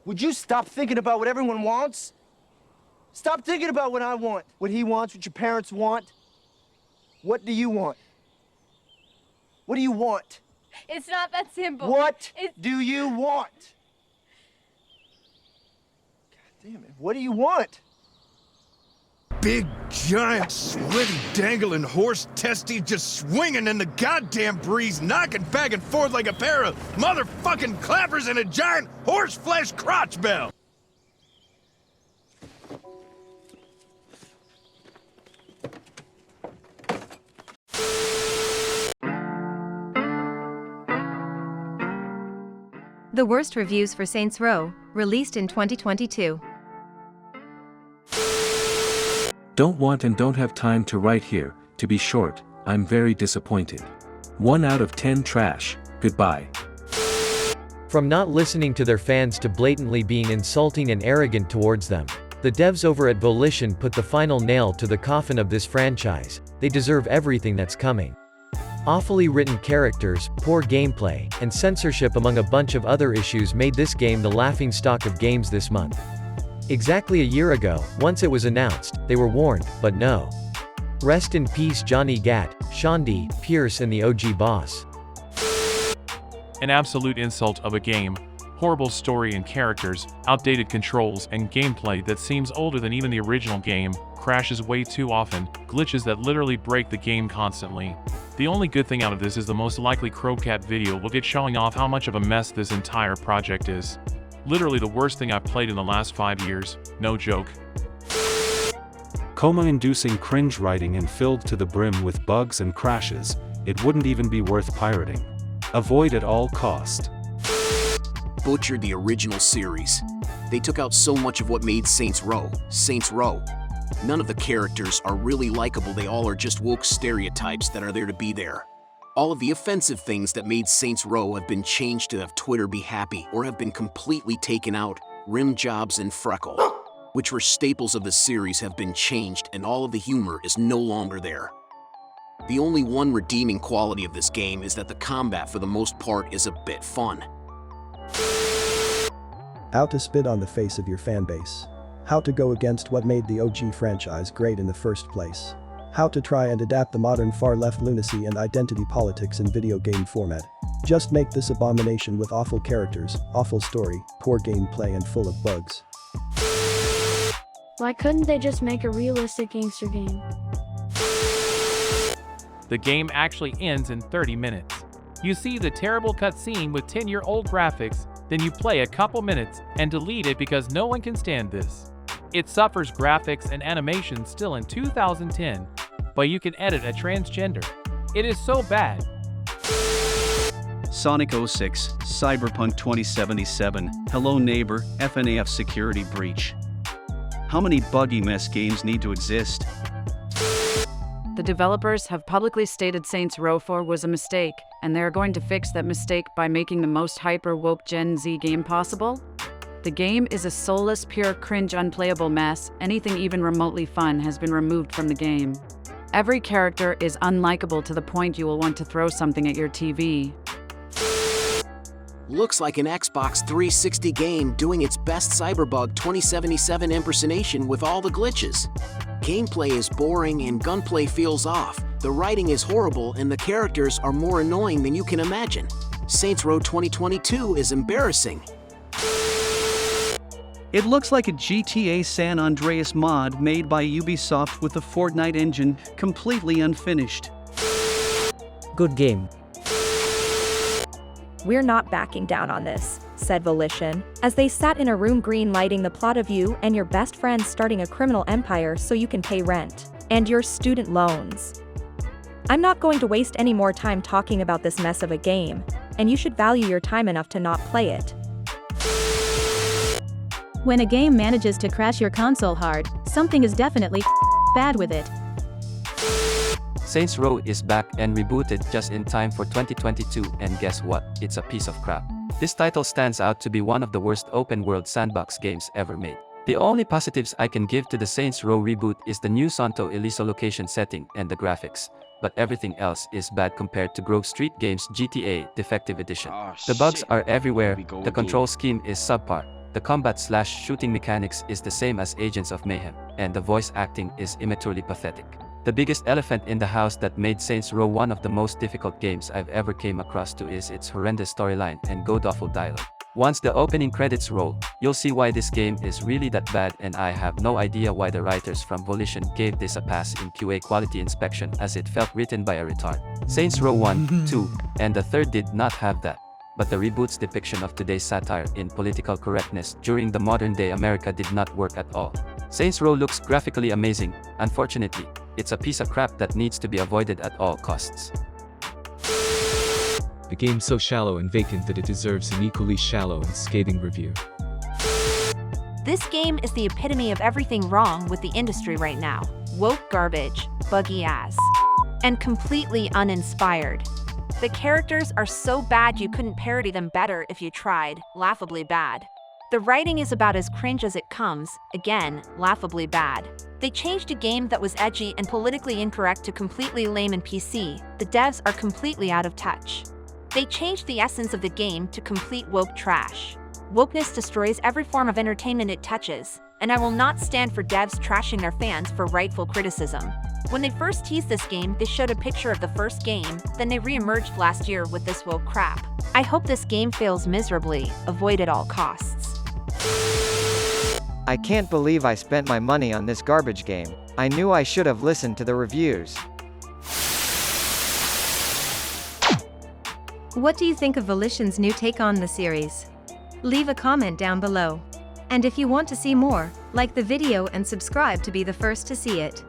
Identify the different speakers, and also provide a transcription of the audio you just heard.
Speaker 1: Would you stop thinking about what everyone wants? Stop thinking about what I want, what he wants, what your parents want. What do you want? What do you want?
Speaker 2: It's not that simple.
Speaker 1: What do you want? God damn it, what do you want?
Speaker 3: Big, giant, sweaty, dangling horse testy just swinging in the goddamn breeze, knocking back and forth like a pair of motherfucking clappers in a giant horse flesh crotch bell.
Speaker 4: The worst reviews for Saints Row, released in 2022.
Speaker 5: Don't want and don't have time to write here. To be short, I'm very disappointed. 1 out of 10 trash, goodbye.
Speaker 6: From not listening to their fans to blatantly being insulting and arrogant towards them, the devs over at Volition put the final nail to the coffin of this franchise. They deserve everything that's coming. Awfully written characters, poor gameplay, and censorship among a bunch of other issues made this game the laughingstock of games this month. Exactly a year ago, once it was announced, they were warned, but no. Rest in peace Johnny Gat, Shondi, Pierce and the OG boss.
Speaker 7: An absolute insult of a game. Horrible story and characters, outdated controls and gameplay that seems older than even the original game, crashes way too often, glitches that literally break the game constantly. The only good thing out of this is the most likely Crowcat video will get showing off how much of a mess this entire project is. Literally the worst thing I've played in the last 5 years, no joke.
Speaker 5: Coma-inducing cringe writing and filled to the brim with bugs and crashes, it wouldn't even be worth pirating. Avoid at all cost.
Speaker 8: Butchered the original series. They took out so much of what made Saints Row, Saints Row. None of the characters are really likable, they all are just woke stereotypes that are there to be there. All of the offensive things that made Saints Row have been changed to have Twitter be happy or have been completely taken out. Rim jobs and Freckle, which were staples of the series, have been changed and all of the humor is no longer there. The only one redeeming quality of this game is that the combat for the most part is a bit fun.
Speaker 9: How to spit on the face of your fanbase. How to go against what made the OG franchise great in the first place. How to try and adapt the modern far-left lunacy and identity politics in video game format. Just make this abomination with awful characters, awful story, poor gameplay and full of bugs.
Speaker 2: Why couldn't they just make a realistic gangster game?
Speaker 7: The game actually ends in 30 minutes. You see the terrible cutscene with 10-year-old graphics, then you play a couple minutes and delete it because no one can stand this. It suffers graphics and animation still in 2010, but you can edit a transgender. It is so bad.
Speaker 10: Sonic 06, Cyberpunk 2077, Hello Neighbor, FNAF Security Breach. How many buggy mess games need to exist?
Speaker 11: The developers have publicly stated Saints Row 4 was a mistake, and they're going to fix that mistake by making the most hyper-woke Gen Z game possible. The game is a soulless, pure cringe, unplayable mess. Anything even remotely fun has been removed from the game. Every character is unlikable to the point you will want to throw something at your TV.
Speaker 8: Looks like an Xbox 360 game doing its best Cyberbug 2077 impersonation with all the glitches. Gameplay is boring and gunplay feels off. The writing is horrible and the characters are more annoying than you can imagine. Saints Row 2022 is embarrassing.
Speaker 10: It looks like a GTA San Andreas mod made by Ubisoft with the Fortnite engine, completely unfinished.
Speaker 6: Good game.
Speaker 12: We're not backing down on this, said Volition, as they sat in a room green-lighting the plot of you and your best friends starting a criminal empire so you can pay rent and your student loans. I'm not going to waste any more time talking about this mess of a game, and you should value your time enough to not play it.
Speaker 13: When a game manages to crash your console hard, something is definitely bad with it.
Speaker 14: Saints Row is back and rebooted just in time for 2022, and guess what? It's a piece of crap. This title stands out to be one of the worst open-world sandbox games ever made. The only positives I can give to the Saints Row reboot is the new Santo Ileso location setting and the graphics, but everything else is bad compared to Grove Street Games' GTA Defective Edition. The bugs are everywhere, the control scheme is subpar, The combat/shooting mechanics is the same as Agents of Mayhem, and the voice acting is immaturely pathetic. The biggest elephant in the house that made Saints Row one of the most difficult games I've ever came across to is its horrendous storyline and god-awful dialogue. Once the opening credits roll, you'll see why this game is really that bad, and I have no idea why the writers from Volition gave this a pass in QA quality inspection, as it felt written by a retard. Saints Row 1, 2, and the third did not have that. But the reboot's depiction of today's satire in political correctness during the modern-day America did not work at all. Saints Row looks graphically amazing. Unfortunately, it's a piece of crap that needs to be avoided at all costs.
Speaker 5: The game's so shallow and vacant that it deserves an equally shallow and scathing review.
Speaker 15: This game is the epitome of everything wrong with the industry right now. Woke garbage, buggy ass, and completely uninspired. The characters are so bad you couldn't parody them better if you tried, laughably bad. The writing is about as cringe as it comes, again, laughably bad. They changed a game that was edgy and politically incorrect to completely lame and PC. The devs are completely out of touch. They changed the essence of the game to complete woke trash. Wokeness destroys every form of entertainment it touches, and I will not stand for devs trashing their fans for rightful criticism. When they first teased this game, they showed a picture of the first game, then they re-emerged last year with this woke crap. I hope this game fails miserably, avoid at all costs.
Speaker 16: I can't believe I spent my money on this garbage game. I knew I should have listened to the reviews.
Speaker 4: What do you think of Volition's new take on the series? Leave a comment down below. And if you want to see more, like the video and subscribe to be the first to see it.